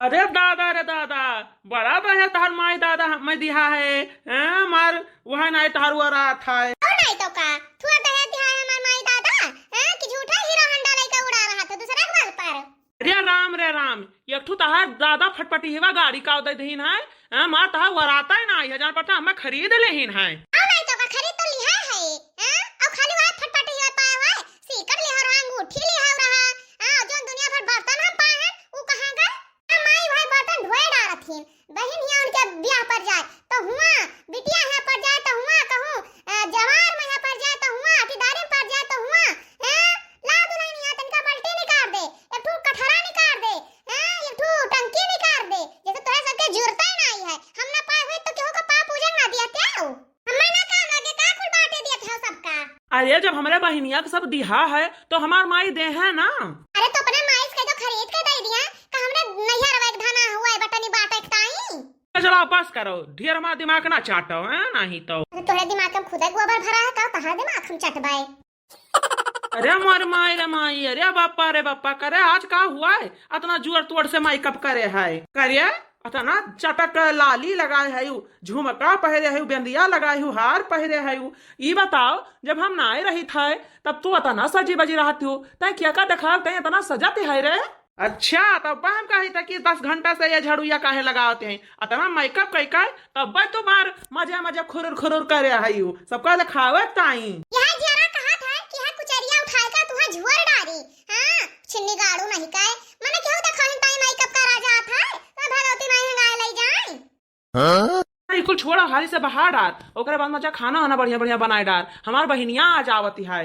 अरे दादा रे दादा, बड़ा तो है तहर माई दादा मैं दिहा है। मार वह नहीं तहर हुआ रहा था। नहीं तो का थुआ दहे दिहाय हमर माई दादा कि झूठा हीरो हंडा लइका उड़ा रहा था दूसरा के बल पर। रे राम, एक ठू तहार दादा फटफटी हेवा गाड़ी का दे दहीन है। मार तहार वराता ही ना है जान पता हमें खरीद लेहिन है। नहीं तो का खरीद तो लिहा है और खाली वह फटफटी ही पाया हुआ है सीकर लिहा रहा अंगूठी लिहा रहा जो दुनिया भर बर्तन हम पाए हैं वो कहां गए। माई भाई बर्तन धोए डालथिन बहन यहाँ उनके ब्याह पर जाए तो हुआ बिटिया यहाँ पर जाए तो हुआ कहूं जवार में यहाँ पर जाए तो हुआ अतिदारी पर जाए तो हुआ ला दुल्हन यहाँ तनका बल्टी निकाल दे एक ठू कठरा निकाल दे एक ठू टंकी निकाल दे जैसे तोरा सबके जरूरत ही नहीं है हम ना पाए हुए तो केहू का पाप पूजन ना दिया क्या हमें ना काम लगे का कुल बांटे दिया था सबका। अरे जब हमारे बहनिया के सब दिहा है तो हमार माई दे है ना। अरे तो अपने माई से तो खरीद के दे दिया का हमने नैहर रवे धाना हुआ है बटनी बाटे ताई। चलो बस करो, ढेर हमारा दिमाग ना चाटो है नहीं तो। तोरे दिमाग में खुदा गोबर भरा है का तहां दिमाग हम चटबाए। अरे मोर माई रे माई, अरे बापा करे आज का हुआ है इतना जोर तोड़ से मेकअप करे है करिए अतना चटक लाली लगाए है झुमका पहरे है बेंदिया लगाए हूँ हार पहरे है। ये बताओ जब हम ना रही थे तब तू इतना सजी बजी रहती हो तय क्या का देखा तय इतना सजाते है रे। अच्छा तब हम कही था कि 10 घंटा से ये झाड़ूया काहे लगाते हैं इतना मेकअप कई का तब तुम्हार मजा खुरुर करे है सबका दिखावे ताई। यह जरा कहा था कि यह कुचरिया उठाए का तुहा झुवर डारी हां छिन्नी गाड़ू नहीं काए माने केहू देखहिन ताई मेकअप का राजा था तो भगवती माई हंगाए लई जाए। हां बिल्कुल छोड़ा हाली से बाहर डाल ओकरे बाद मजा खाना वाना बढ़िया बनाए डाल हमार बहिनिया आ जावती है।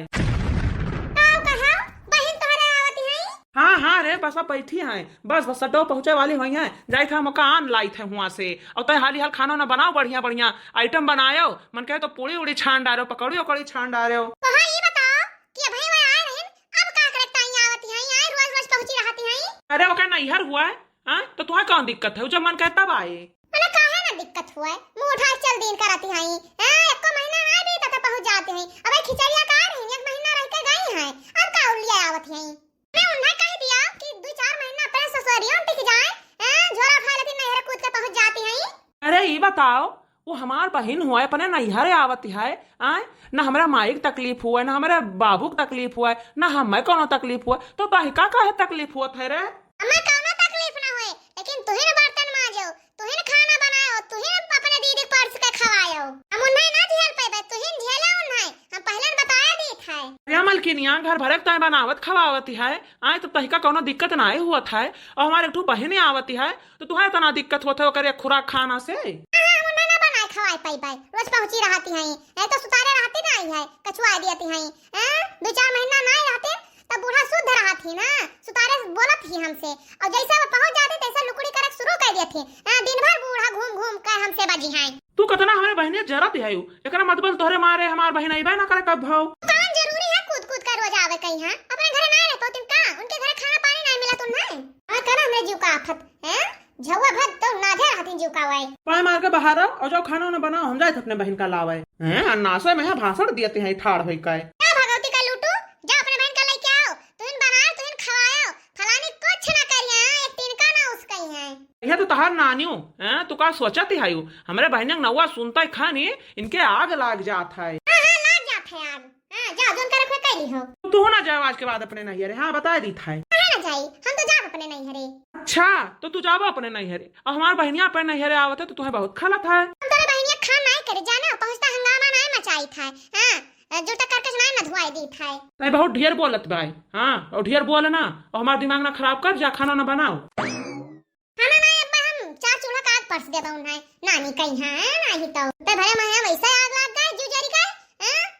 हाँ रे बस अब बैठी हैं बस सड्डो पहुंचे वाली हुई हैं जाई था मकान लाई थे वहां से और तय हाली हाल खाना ना बनाओ बढ़िया आइटम बनायो मन कहे तो पूरी उड़ी छान डालो पकौड़ी उकौड़ी छान डालो। कहां ये बताओ कि भाई वह आए रहन अब का करता ही आवती हैं यार रोज पहुंची रहती हैं। अरे ओका नैहर हुआ है हां तो तुहा कौन दिक्कत है जब मन कहता भाई मैंने कहा ना दिक्कत हुआ है मुंह उठा चल दिन कराती हैं एक को महीना आ भी तक पहुंच जाते हैं अब खिचड़िया का रही एक महीना रह के गई हैं अब का उलिया आवती हैं। मैं उन्हें कह दिया कि 2-4 महीना अपने ससुरियों टिक जाए झोला उठा लेती नहर कूद के पहुंच जाती हैं। अरे ये बताओ वो हमार बहन हुआ है अपने नैहर आवती है ना हमारा माई की तकलीफ हुआ है ना हमारे बाबू की तकलीफ हुआ है ना हमें कोनो तकलीफ हुआ तो तहिका काहे तकलीफ हुआ है रे। हमें कोनो तकलीफ ना हुए लेकिन तुहिन बर्तन मांजो तुहिन खाना बनाओ तुहिन अपने दीदी पर्स के खवायो हम उन्हें ना झेल पाए तुहिन झेला उन्हें हम पहले बताया दी था। अरे मलकिनिया घर भरे तय बनावत खवावती है तो तहिका कोनो दिक्कत ना हुआ था और हमारे एक बहने आवती है तो तुम्हें इतना दिक्कत होता है करे खुराक खाना से। खवाई पाई रोज पहुंची रहती हैं तो सुतारे रहती नहीं है कछुआ देती हैं 2-4 महीना नहीं रहते तब बूढ़ा शुद्ध रहा थी ना सुतारे बोलत ही हमसे और जैसे वो पहुंच जाते तैसे लुकड़ी करक शुरू कर देती दिन भर बूढ़ा घूम के हमसे बजी हैं। तू कतना हमारे बहने जरत है एकरा मतलब तोहरे मारे हमार बहन आइबे ना करे कब भाव काम जरूरी है कूद कर रोज आवे कहीं हां अपने घरे ना रहतो तुम का उनके घरे खाना पानी नहीं मिला तुम नहीं हां करा हमरे जीव का आफत हैं झवा भत तो नाधे रहती जीव का वाई पाए मार के बाहर और जो खाना ना बनाओ हम जाए अपने बहन का लावे हैं नासे में भाषण देते हैं ठाड़ होई काय क्या भगवती का लूटू जा अपने बहन का लेके आओ तुम बनाओ तुम खवाओ फलानी कुछ ना करिया एक तिनका ना उसका ही है यह तो तहार नानियो हैं तू का सोचत है हमरे बहन नौवा सुनता है खानी इनके आग लाग जात है। हां लाग जात है आग जा जोन करे कोई कैली हो तू ना जाओ आज के बाद अपने नैहरे हाँ बता दी था कहां ना जाई हम तो जा अपने नैहरे। अच्छा तो तू जाबो अपने नैहरे और हमार बहनिया अपने नैहरे आवत है तो तुम्हें बहुत खलत है। हम तेरे बहनिया खान नहीं करे जाना पहुंचता हंगामा नहीं मचाई था हां जो तक करके नहीं न धुआई दी था तय बहुत ढेर बोलत भाई हां और ढेर बोले ना और हमार दिमाग ना खराब कर जा खाना ना बनाओ खाना नहीं अब हम 4 चूल्हा का आग परस देबा उन्हें नानी कहीं हां नहीं तो ते भरे में वैसे आग लाग गए जुजरी का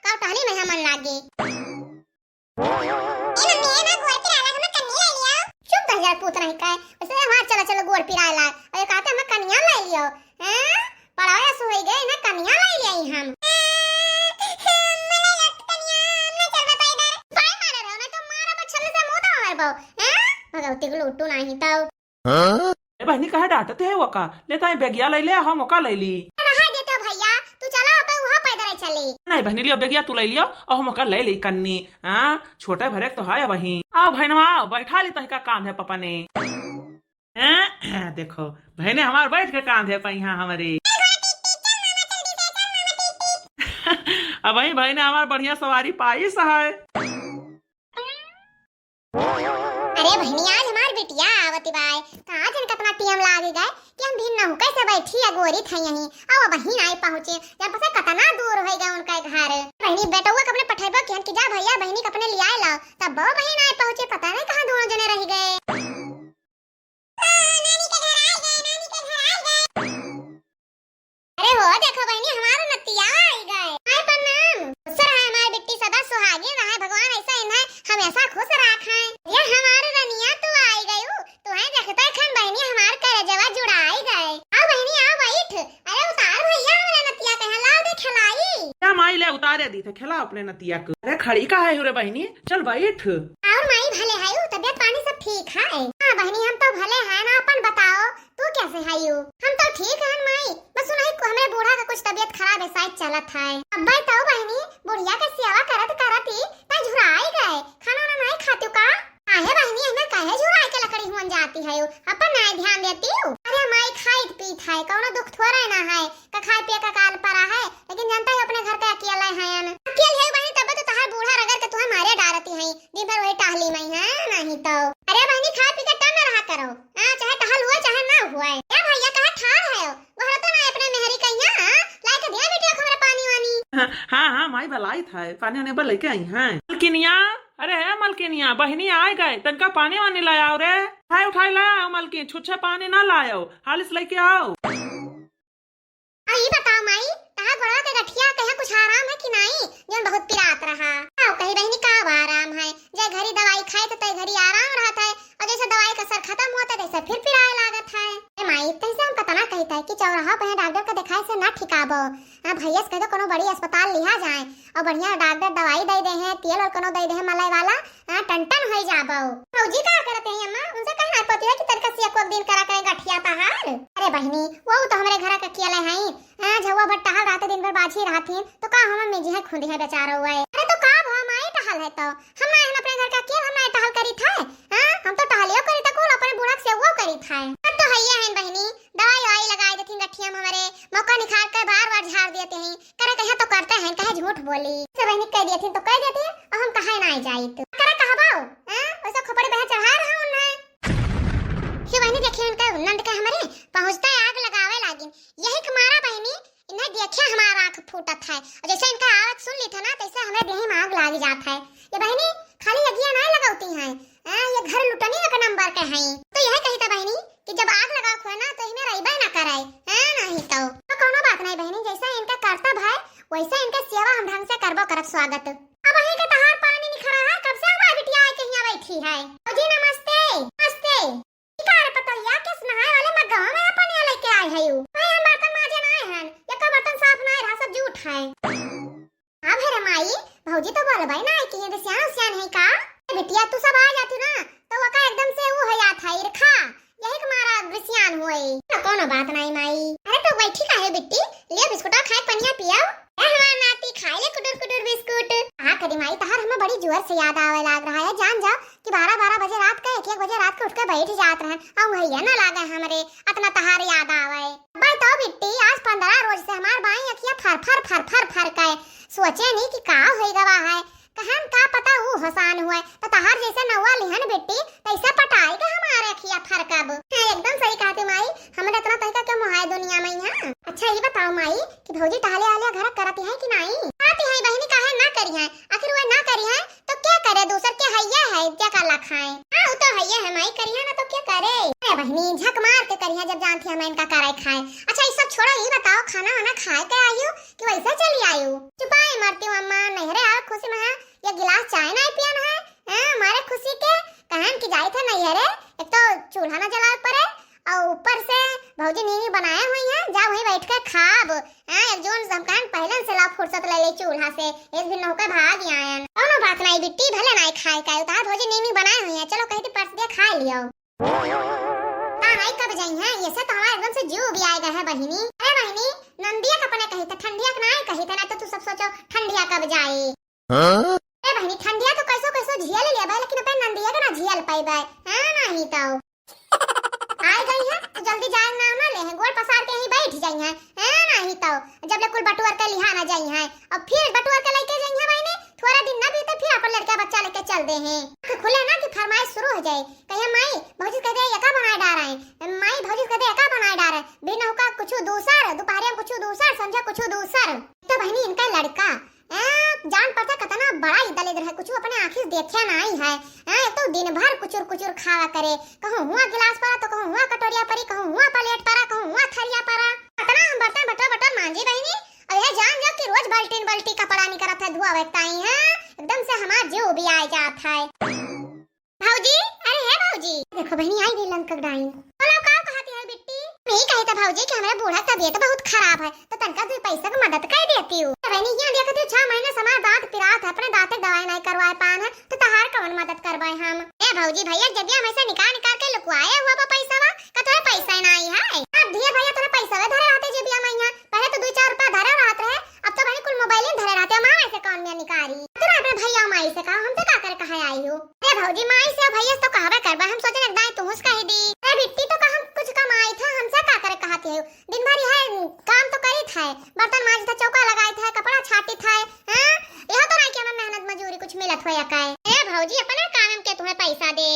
का टहली में मन लागे इन में ना गोर पिराला हम कन्या ले लियो चुप कर जा पुत नहीं का वैसे हमार चलो गोर पिराला और कहते हम कन्या ले लियो पढ़ाया सो हो गए ना कन्या ले लिया हम भगवती को लूटू नहीं तो बहनी कहे डांटते है वका लेता है बेगिया ले ले हम ओका ले ली नहा देता भैया तू चला पे वहां पैदल चले नहीं बहनी लियो बेगिया तू ले लियो और हम ओका ले ली कन्नी छोटे भरे तो है वही आओ भाई नवा बैठा ली तही का काम है पापा ने। देखो बहने हमार बैठ के कांधे पे यहाँ हमारी अब वही बहने हमार बढ़िया सवारी पाई है। अरे बहनी आज हमार बिटिया आवती बाय कहाँ जन कितना टीएम लागे गए कि हम भी न कैसे बैठी है गोरी थई यहीं अब बहिन आई पहुंचे जब पता कितना दूर हो गए उनका घर बहनी बेटवा कपने पठेबो कि जा भैया बहनी कपने ले आए ला तब वो बहन आई पहुंचे पता नहीं कहां दोनों जने रह गए। अरे हो देखो बहनी हमारा नतिया आई गए हाय प्रणाम खुश रहे हमारी बिट्टी सदा सुहागिन रहे भगवान ऐसा इन्हें हमेशा खुश रखे ये हमारे रनिया तू आई गई तू है देखता खन बहनी हमार करे जवा जुड़ाई गए आओ बहनी आओ बैठ अरे उतार भैया मेरा नतिया कहां लाओ दे खिलाई क्या माई ले उतारे दी थे खिला अपने नतिया को। अरे खड़ी का है रे बहनी चल बैठ। और माई भले है तबियत पानी सब ठीक है। हां बहनी हम तो भले हैं ना अपन बताओ तू कैसे है यू हम तो ठीक है माई बस नहीं को हमारे बूढ़ा का कुछ तबियत खराब है शायद चलत है अब बताओ बहनी बुढ़िया का सेवा करत करत ही मैं झुराई गए खाना ना नहीं खाती का आहे बहनी हमें काहे झुराई के लकड़ी हुन जाती है अपन नहीं ध्यान देती हूं। अरे माई खाई पीत है कोनो दुख थोड़ा ना है का खाए पिए का काल परा है लेकिन जानता है अपने घर का अकेला है न अकेले है बहनी तब तो तहार बूढ़ा रगड़ के तू हमारे डारती है दिन भर वही टहली में है नहीं तो अरे बहनी खा पी के टन रहा करो हां चाहे टहल हुआ चाहे ना हुआ या भैया कहां ठाड़ है वो तो ना अपने मेहरी कहिया लाए के दिया बेटिया को पानी वानी। हाँ हाँ माई भलाई था पानी वाने बल लेके आई हैं मलकिनिया। अरे है मलकिनिया बहनी आए गए तनका पानी वानी लाया रे उठाई लाया मलकिन छुच्छे पानी ना लायो हालिस लेके आओ। आई बताओ माई कहा गोड़ा के गठिया कहे कुछ आराम है कि नहीं जोन बहुत पिरात रहा आओ कही बहनी का आराम है जे घरी दवाई खाए तो तय घरी आराम रहता है और जैसे दवाई का असर खत्म होता है तैसे फिर पिराए लागत है। ए माई तैसे हम कतना कहता है कि चौराहा पे डॉक्टर का दिखाए से ना ठिकाबो भैया से कह दो कोनो बड़ी अस्पताल लिहा जाए और बढ़िया डॉक्टर दवाई दे दे हैं तेल और कोनो दे दे हैं मलाई वाला टन हो जाबो। फौजी का करते हैं अम्मा उनसे कहना पड़ती है कि तरका से एक दिन करा करे गठिया पहाड़। अरे बहनी वो तो हमारे घर का अकेले हैं झवा भर टहल रहते दिन भर बाजी रहती तो का हम में जी है खुद है बेचारा हुआ है। अरे तो का भा माई टहल है तो हम ना अपने घर का अकेले हम ना टहल करी था हम तो टहलियो करी था कोल अपने बूढ़ा से वो करी था तो हैया है बहनी दवाई वाई लगाई देती गठिया में हमारे मौका निकाल कर बार-बार झाड़ देते हैं करे कहे तो करते हैं कहे झूठ बोली से बहनी कह देती तो कह देती और हम कहे ना जाई तो करे कहबाओ वैसे खोपड़ी बह चढ़ा रहा उन्हें हे बहनी देखिए उनका नंद का हमारे पहुंचता है आग लगावे लागिन यही तुम्हारा बहनी इन्हें देखिए हमारा आंख फूटत है और जैसे इनका आवाज सुन ली था ना तैसे हमें देह में आग लाग जाता है। ये बहनी खाली लगिया नहीं लगाती हैं ये घर लुटनी एक नंबर के हैं तो यह कही था बहनी कि जब आग लगा खो ना तो इन्हें रईबे ना कराए नहीं तो कोनो बात नहीं बहनी जैसा इनका कर्तव्य है वैसा इनका सेवा हम ढंग से करबो करब स्वागत। अब वही का तहार पानी निखरा है कब से हमारी बिटिया आई कहीं बैठी है जी नमस्ते नमस्ते कार पतोया किस नहाए वाले मैं गांव में पानी लेके आई है भाई हम बर्तन माजे ना आए हैं ये का बर्तन साफ ना रहा सब झूठ है। हां भरे माई भौजी तो बोल भाई ना कि ये सियान है का बिटिया तू सब आ जाती ना तो वो का एकदम से वो है याद था ईरखा यही हमारा विसियान हुए ना कोनो बात नहीं माई। अरे तो बैठी का है बिट्टी ले बिस्कुट खाए पनिया पियाओ हमारा नाती खाए ले कुटुर कुटुर बिस्कुट हां करी माई तहार हमें बड़ी जोर से याद आवे लाग रहा है जान जाओ कि 12-12 बजे रात का 1-1 बजे रात को उठ के बैठ जात रहे और भैया ना लागे हमरे इतना तहार याद आवे भाई तो बिट्टी आज 15 रोज से हमार बाई अखियां फर का सोचे नहीं कि का होई गवा है कहन का पता वो हसान हुए तो तहार जैसे नौवा लिहन बेटी तैसे पटाएगा हमारे अखिया फरकब एकदम सही कहते माई हमने इतना तरीका क्यों मोहाय दुनिया में यहां। अच्छा ये बताओ माई कि भौजी टहले आले घर करती है कि नहीं आती है बहनी काहे ना करी है आखिर वो ना करी है तो क्या करे दूसर के हैया है क्या काला खाए हां तो हैया है माई करी है ना तो क्या करे अरे बहनी झक मार के करी है जब जानती है मैं इनका कराए खाए। अच्छा ये सब छोड़ो ये बताओ खाना वाना खाए के आयु कि वैसे चली आयु चुपाए मरती हूं अम्मा नहीं रे आ खुशी में ये गिलास चाय नहीं पियन है हमारे खुशी के कहन की जाई थे नहीं रे एक तो चूल्हा ना जला पड़े और ऊपर से भौजी नीनी बनाए हुई हैं जा वहीं बैठ कर खाब एक जोन समकान पहले से ला फुर्सत ले ले चूल्हा से इस भी नौका भाग आयन कोनो बात नहीं बिट्टी भले नहीं खाए का उतार भौजी नीनी बनाए हुई है चलो कहीं तो परस दे खा लियो हां कब जाई हैं ये से तो हमारे एकदम से जीव भी आएगा है बहिनी। अरे बहिनी नंदिया कपने कही था ठंडिया का नहीं कही था ना तो तू सब सोचो ठंडिया कब जाए अरे बहिनी ठंडिया तो कैसो कैसो झेल लिया भाई लेकिन अपन नंदिया का ना झेल पाई भाई हां नहीं तो आ गई है तो जल्दी जाए ना ले हैं गोल पसार के यहीं बैठ जाई हैं नहीं तो जब ले कुल बटुआ के लिहा ना जाई हैं और फिर बटुआ के लेके जाई हैं भाई थोड़ा दिन ना बीते फिर अपन लड़का बच्चा लेके चल दे हैं कि खुले ना कि फरमाइश शुरू हो जाए कहे माई भौजी कह दे एका बनाए डार है माई भौजी कह दे एका बनाए डार है बिना का कुछ दूसर दोपहर में कुछ दूसर समझा कुछ दूसर तो बहनी इनका लड़का जान पड़ता कितना बड़ा ही दलेद है कुछ अपने आंखी देखा नहीं है तो दिन भर कुचुर कुचुर खावा करे कहूं हुआ गिलास परा तो कहूं हुआ कटोरिया परी कहूं हुआ प्लेट परा कहूं हुआ थरिया परा कितना हम बर्तन बटर बटर मांजी बहनी और ये जान जा कि रोज बाल्टी बाल्टी कपड़ा नहीं करत है धुआ वक्ताई है एकदम से हमार जीव भी आ जात है भौजी अरे है भौजी देखो बहनी आई गई लंक डाई बोलो का कहती है बिट्टी नहीं कही था भौजी कि हमारा बूढ़ा तबीयत बहुत खराब है तो तनका तू पैसा की मदद कर देती हूँ बहनी यहाँ देखते 6 महीने से हमारा दांत पिरात है अपने दांत दवाई नहीं करवाए पान है तो तहार कौन मदद करवाए हम ए भौजी भैया जब हम ऐसा निकाल के लुकवाए हुआ बा पैसा वा का तोरा पैसा नहीं है अब धीरे भैया तोरा पैसा वे धरे आते जब हम यहाँ पहले तो 2-4 रुपया धरे रहत रहे अब तो बहनी कुल मोबाइल धरे रहते मां ऐसे कौन में निकारी तोरा अपने भैया माई से कहा हम तो का कर कहा आई हो ए भौजी माई से भैया तो कहबे करबा हम सोचे एकदम तू मुझ कह दी ए बिट्टी तो का हम कुछ कमाई था हमसे का करे कहती है दिन भर है काम तो करी था बर्तन मांजी था चौका लगाई था कपड़ा छाटी था हां यह तो नहीं कि हमें मेहनत मजदूरी कुछ मिलत होया का ए भौजी अपने काम में के तुम्हें पैसा दे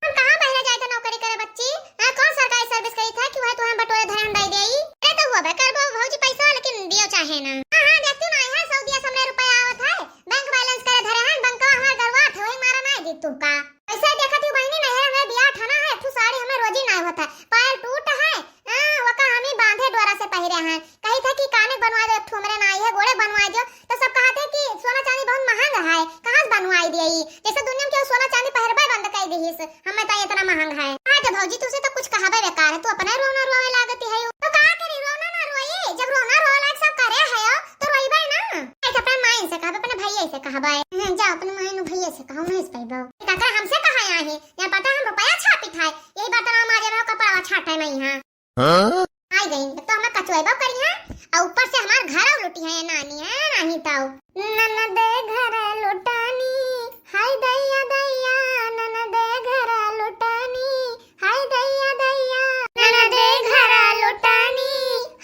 हम कहां पहले जाए थे नौकरी करे बच्ची कौन सरकारी सर्विस करी था कि वह तुम्हें बटोरे धरन दई देई अरे तो हुआ कर भौजी पैसा लेकिन दियो चाहे ना हां देखती ना है सऊदी से रुपया आवत है बैंक बैलेंस करे धरे हैं बैंक हमार गरवा थे वही मारा नहीं दी तुमका पैसा देखा थी बहनी नहीं हमें बियाह ठाना है तू साड़ी हमें रोजी नहीं होता पैर टूट है वका हमें बांधे डोरा से पहिरे हैं कही था कि काने बनवा दो एक हमरे नहीं है गोड़े बनवा दो तो सब कहते कि सोना चांदी बहुत महंगा है कहां से बनवाई देई जैसे दुनिया में सोना चांदी पहरबे बंद कर दीहिस हमें तो इतना महंगा है हां तो भौजी तुसे तो कुछ कहबे बेकार है तू अपने रोना रोवे लागती है तो का करी रोना ना रोई जब रोना रोवे लायक सब करे है तो रोईबे ना ऐसे अपने माई से कहबे अपने भैया से कहबे जा अपने माई नु भैया से कहू नहीं पाइबो काका हमसे कहा आए हैं यहां पता हम रुपया छापी था यही बात ना मारे में कपड़ा छाटा नहीं हां हां आई गई तो हमें कचवाइबा करी है और ऊपर से हमार घर लुटी है नानी है नहीं ताऊ ननद घर लुटानी हाय दैया दैया ननद घर लुटानी हाय दैया दैया ननद घर लुटानी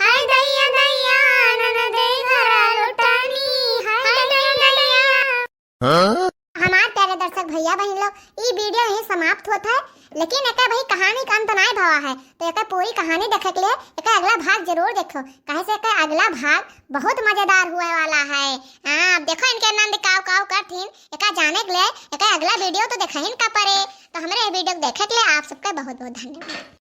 हाय दैया दैया ननद घर लुटानी हाय दैया दैया हमार प्यारे दर्शक भैया बहन लोग ये वीडियो यहीं समाप्त होता है लेकिन एक भाई कहानी का अंत नहीं भवा है तो एक पूरी कहानी देखे के लिए एक अगला भाग जरूर देखो कहे से एक अगला भाग बहुत मजेदार हुए वाला है अब देखो इनके नंद काव काव करथिन एक जाने के लिए एक अगला वीडियो तो देखहिन का परे तो हमारे वीडियो देखे के लिए आप सबका बहुत बहुत धन्यवाद।